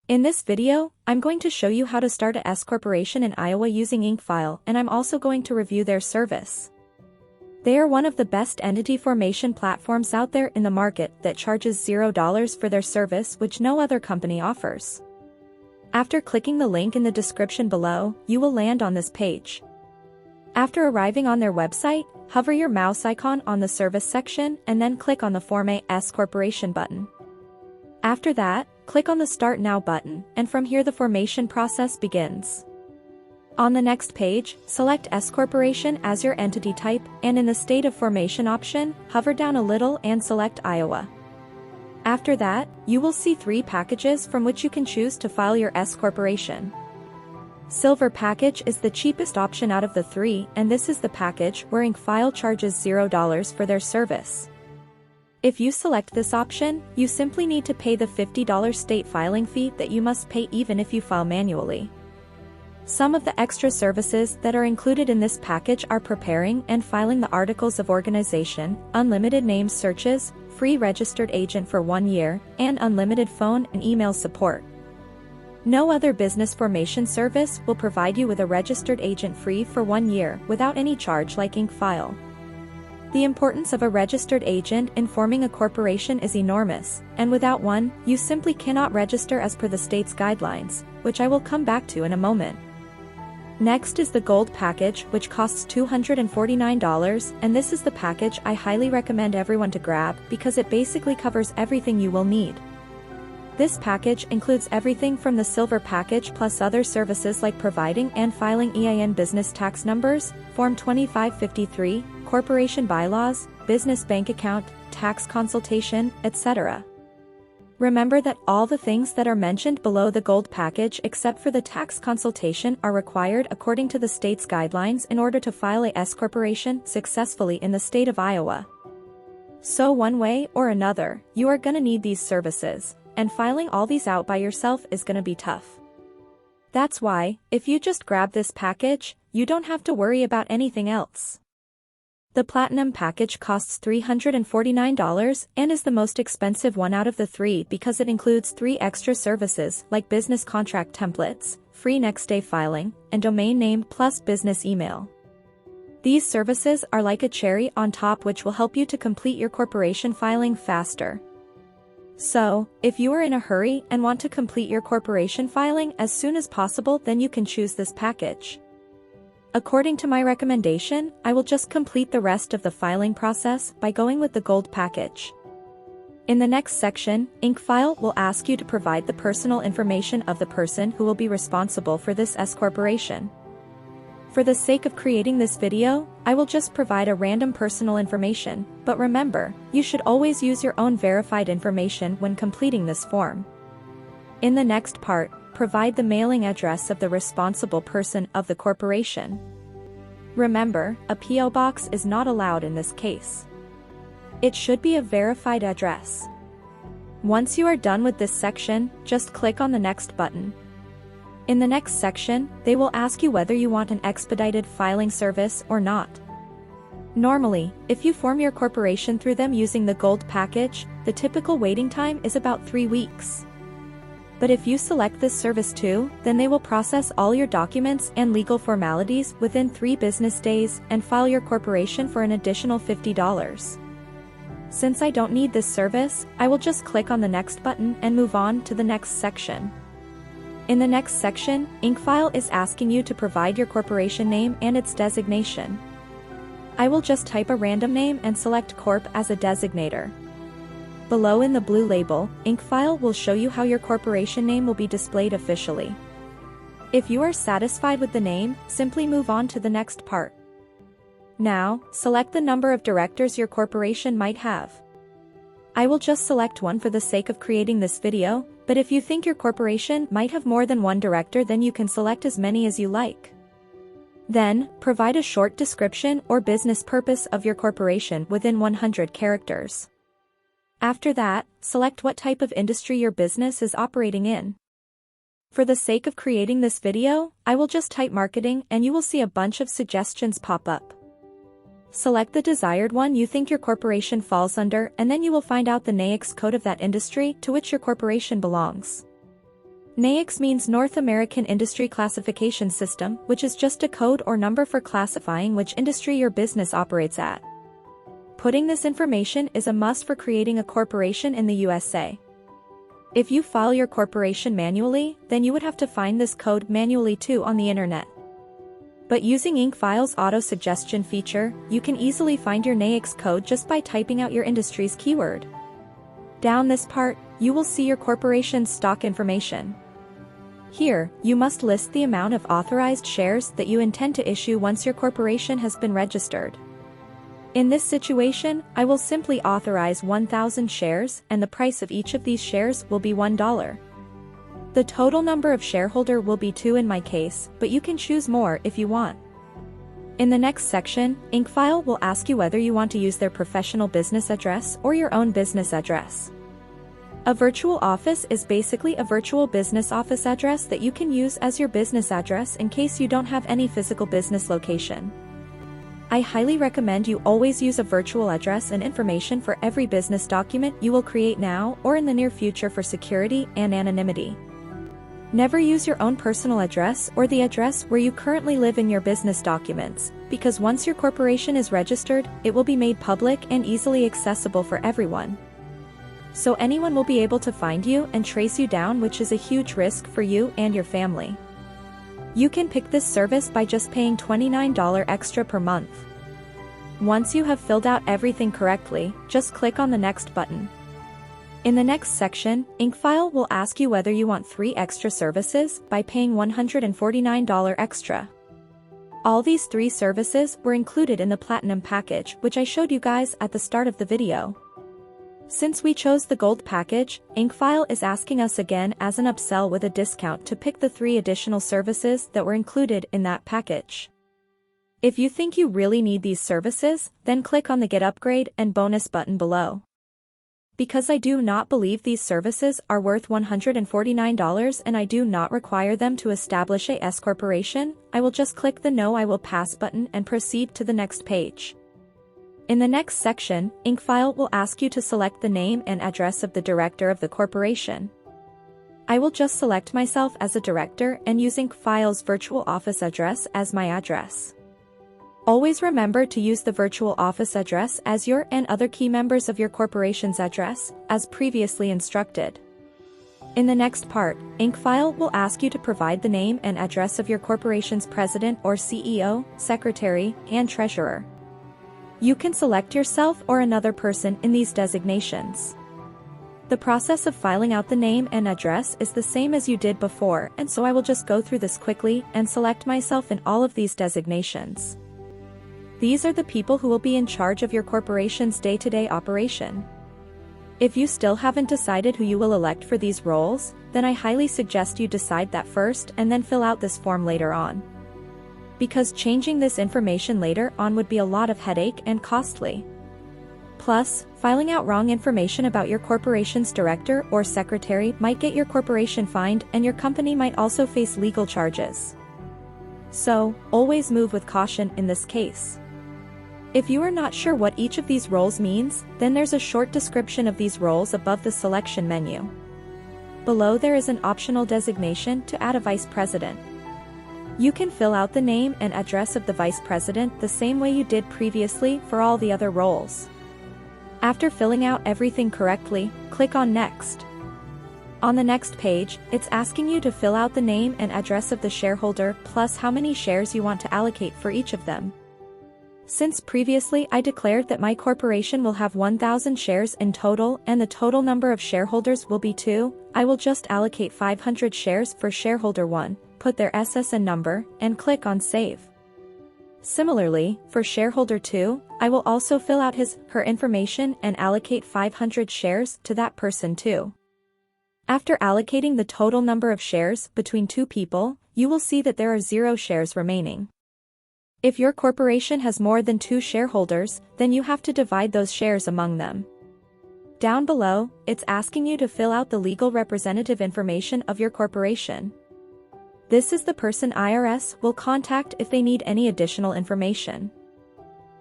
In this video, I'm going to show you how to start a S corporation in Iowa using IncFile, and I'm also going to review their service. They are one of the best entity formation platforms out there in the market that charges $0 for their service, which no other company offers. After clicking the link in the description below, you will land on this page. After arriving on their website, hover your mouse icon on the service section and then click on the Form a S Corporation button. After that, click on the Start Now button, and from here the formation process begins. On the next page, select S Corporation as your entity type, and in the State of Formation option, hover down a little and select Iowa. After that, you will see 3 packages from which you can choose to file your S Corporation. Silver package is the cheapest option out of the 3, and this is the package where IncFile charges $0 for their service. If you select this option, you simply need to pay the $50 state filing fee that you must pay even if you file manually. Some of the extra services that are included in this package are preparing and filing the articles of organization, unlimited name searches, free registered agent for 1 year, and unlimited phone and email support. No other business formation service will provide you with a registered agent free for 1 year without any charge like IncFile. The importance of a registered agent in forming a corporation is enormous, and without one, you simply cannot register as per the state's guidelines, which I will come back to in a moment. Next is the Gold package, which costs $249, and this is the package I highly recommend everyone to grab because it basically covers everything you will need. This package includes everything from the Silver package plus other services like providing and filing EIN business tax numbers, Form 2553, corporation bylaws, business bank account, tax consultation, etc. Remember that all the things that are mentioned below the Gold package except for the tax consultation are required according to the state's guidelines in order to file a S corporation successfully in the state of Iowa. So one way or another, you are gonna need these services, and filing all these out by yourself is gonna be tough. That's why, if you just grab this package, you don't have to worry about anything else. The Platinum package costs $349 and is the most expensive one out of the 3 because it includes 3 extra services like business contract templates, free next-day filing, and domain name plus business email. These services are like a cherry on top which will help you to complete your corporation filing faster. So, if you are in a hurry and want to complete your corporation filing as soon as possible, then you can choose this package. According to my recommendation, I will just complete the rest of the filing process by going with the Gold package. In the next section, IncFile will ask you to provide the personal information of the person who will be responsible for this S corporation. For the sake of creating this video, I will just provide a random personal information, but remember, you should always use your own verified information when completing this form. In the next part, provide the mailing address of the responsible person of the corporation. Remember, a P.O. box is not allowed in this case. It should be a verified address. Once you are done with this section, just click on the Next button. In the next section, they will ask you whether you want an expedited filing service or not. Normally, if you form your corporation through them using the Gold package, the typical waiting time is about 3 weeks. But if you select this service too, then they will process all your documents and legal formalities within 3 business days and file your corporation for an additional $50. Since I don't need this service, I will just click on the Next button and move on to the next section. In the next section, IncFile is asking you to provide your corporation name and its designation. I will just type a random name and select Corp as a designator. Below in the blue label, IncFile will show you how your corporation name will be displayed officially. If you are satisfied with the name, simply move on to the next part. Now, select the number of directors your corporation might have. I will just select one for the sake of creating this video, but if you think your corporation might have more than 1 director, then you can select as many as you like. Then, provide a short description or business purpose of your corporation within 100 characters. After that, select what type of industry your business is operating in. For the sake of creating this video, I will just type marketing and you will see a bunch of suggestions pop up. Select the desired one you think your corporation falls under, and then you will find out the NAICS code of that industry to which your corporation belongs. NAICS means North American Industry Classification System, which is just a code or number for classifying which industry your business operates at. Putting this information is a must for creating a corporation in the USA. If you file your corporation manually, then you would have to find this code manually too on the internet. But using IncFile's auto-suggestion feature, you can easily find your NAICS code just by typing out your industry's keyword. Down this part, you will see your corporation's stock information. Here, you must list the amount of authorized shares that you intend to issue once your corporation has been registered. In this situation, I will simply authorize 1,000 shares, and the price of each of these shares will be $1. The total number of shareholder will be 2 in my case, but you can choose more if you want. In the next section, IncFile will ask you whether you want to use their professional business address or your own business address. A virtual office is basically a virtual business office address that you can use as your business address in case you don't have any physical business location. I highly recommend you always use a virtual address and information for every business document you will create now or in the near future for security and anonymity. Never use your own personal address or the address where you currently live in your business documents, because once your corporation is registered, it will be made public and easily accessible for everyone. So anyone will be able to find you and trace you down, which is a huge risk for you and your family. You can pick this service by just paying $29 extra per month. Once you have filled out everything correctly, just click on the next button. In the next section, IncFile will ask you whether you want 3 extra services by paying $149 extra. All these 3 services were included in the Platinum package, which I showed you guys at the start of the video. Since we chose the Gold package, IncFile is asking us again as an upsell with a discount to pick the 3 additional services that were included in that package. If you think you really need these services, then click on the Get Upgrade and Bonus button below. Because I do not believe these services are worth $149 and I do not require them to establish a S corporation, I will just click the No I Will Pass button and proceed to the next page. In the next section, IncFile will ask you to select the name and address of the director of the corporation. I will just select myself as a director and use IncFile's virtual office address as my address. Always remember to use the virtual office address as your and other key members of your corporation's address, as previously instructed. In the next part, IncFile will ask you to provide the name and address of your corporation's president or CEO, secretary, and treasurer. You can select yourself or another person in these designations. The process of filing out the name and address is the same as you did before, and so I will just go through this quickly and select myself in all of these designations. These are the people who will be in charge of your corporation's day-to-day operation. If you still haven't decided who you will elect for these roles, then I highly suggest you decide that first and then fill out this form later on. Because changing this information later on would be a lot of headache and costly. Plus, filing out wrong information about your corporation's director or secretary might get your corporation fined, and your company might also face legal charges. So, always move with caution in this case. If you are not sure what each of these roles means, then there's a short description of these roles above the selection menu. Below there is an optional designation to add a vice president. You can fill out the name and address of the vice president the same way you did previously for all the other roles. After filling out everything correctly, click on Next. On the next page, it's asking you to fill out the name and address of the shareholder plus how many shares you want to allocate for each of them. Since previously I declared that my corporation will have 1,000 shares in total and the total number of shareholders will be 2, I will just allocate 500 shares for shareholder 1, put their SSN number, and click on Save. Similarly, for shareholder 2, I will also fill out her information and allocate 500 shares to that person too. After allocating the total number of shares between 2 people, you will see that there are 0 shares remaining. If your corporation has more than 2 shareholders, then you have to divide those shares among them. Down below, it's asking you to fill out the legal representative information of your corporation. This is the person IRS will contact if they need any additional information.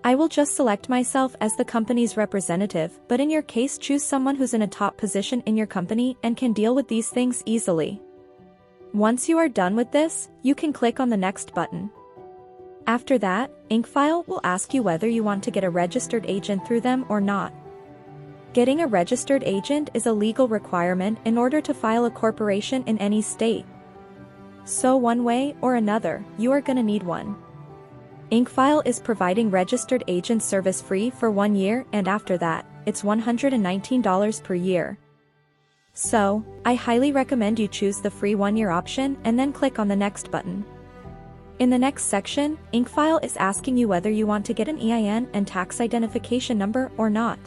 I will just select myself as the company's representative, but in your case choose someone who's in a top position in your company and can deal with these things easily. Once you are done with this, you can click on the Next button. After that, IncFile will ask you whether you want to get a registered agent through them or not. Getting a registered agent is a legal requirement in order to file a corporation in any state. So one way or another, you are gonna need one. IncFile is providing registered agent service free for 1 year, and after that, it's $119 per year. So, I highly recommend you choose the free 1-year option and then click on the Next button. In the next section, IncFile is asking you whether you want to get an EIN and tax identification number or not.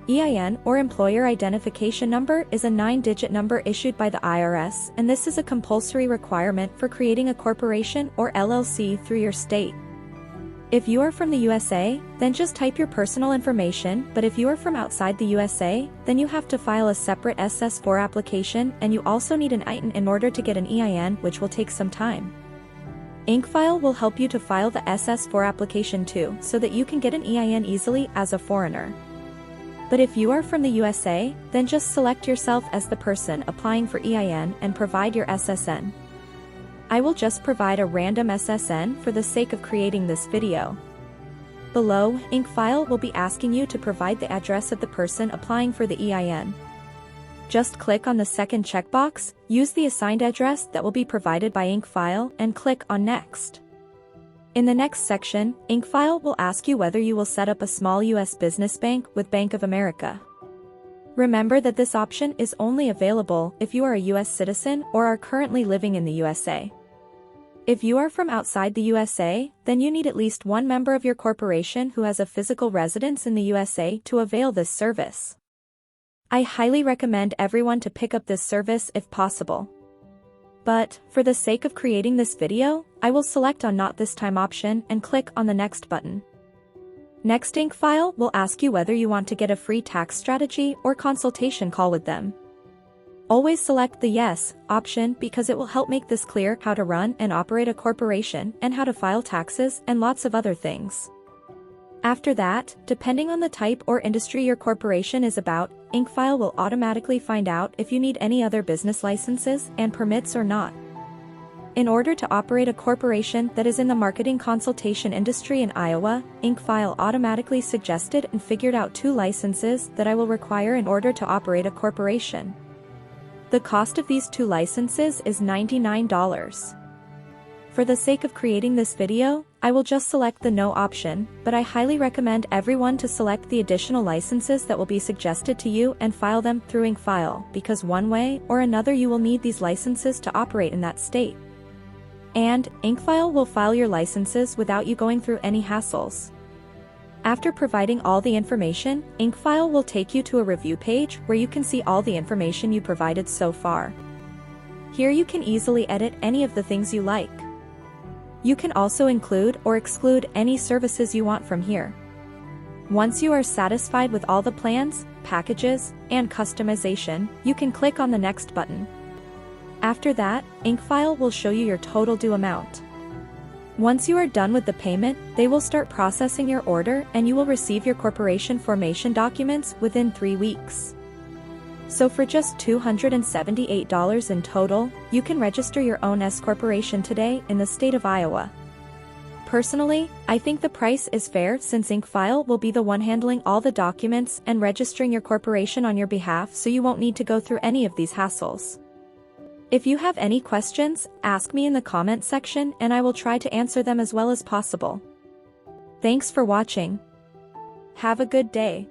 EIN, or Employer Identification Number, is a 9-digit number issued by the IRS, and this is a compulsory requirement for creating a corporation or LLC through your state. If you are from the USA, then just type your personal information, but if you are from outside the USA, then you have to file a separate SS4 application, and you also need an EIN in order to get an EIN, which will take some time. IncFile will help you to file the SS4 application too, so that you can get an EIN easily as a foreigner. But if you are from the USA, then just select yourself as the person applying for EIN and provide your SSN. I will just provide a random SSN for the sake of creating this video. Below, IncFile will be asking you to provide the address of the person applying for the EIN. Just click on the second checkbox, use the assigned address that will be provided by IncFile, and click on Next. In the next section, IncFile will ask you whether you will set up a small U.S. business bank with Bank of America. Remember that this option is only available if you are a U.S. citizen or are currently living in the USA. If you are from outside the USA, then you need at least one member of your corporation who has a physical residence in the USA to avail this service. I highly recommend everyone to pick up this service if possible. But, for the sake of creating this video, I will select on Not This Time option and click on the Next button. Next, IncFile will ask you whether you want to get a free tax strategy or consultation call with them. Always select the Yes option because it will help make this clear how to run and operate a corporation and how to file taxes and lots of other things. After that, depending on the type or industry your corporation is about, IncFile will automatically find out if you need any other business licenses and permits or not. In order to operate a corporation that is in the marketing consultation industry in Iowa, IncFile automatically suggested and figured out 2 licenses that I will require in order to operate a corporation. The cost of these 2 licenses is $99. For the sake of creating this video, I will just select the No option, but I highly recommend everyone to select the additional licenses that will be suggested to you and file them through IncFile, because one way or another you will need these licenses to operate in that state. And, IncFile will file your licenses without you going through any hassles. After providing all the information, IncFile will take you to a review page where you can see all the information you provided so far. Here you can easily edit any of the things you like. You can also include or exclude any services you want from here. Once you are satisfied with all the plans, packages, and customization, you can click on the Next button. After that, IncFile will show you your total due amount. Once you are done with the payment, they will start processing your order and you will receive your corporation formation documents within 3 weeks. So for just $278 in total, you can register your own S corporation today in the state of Iowa. Personally, I think the price is fair since IncFile will be the one handling all the documents and registering your corporation on your behalf, so you won't need to go through any of these hassles. If you have any questions, ask me in the comment section and I will try to answer them as well as possible. Thanks for watching. Have a good day.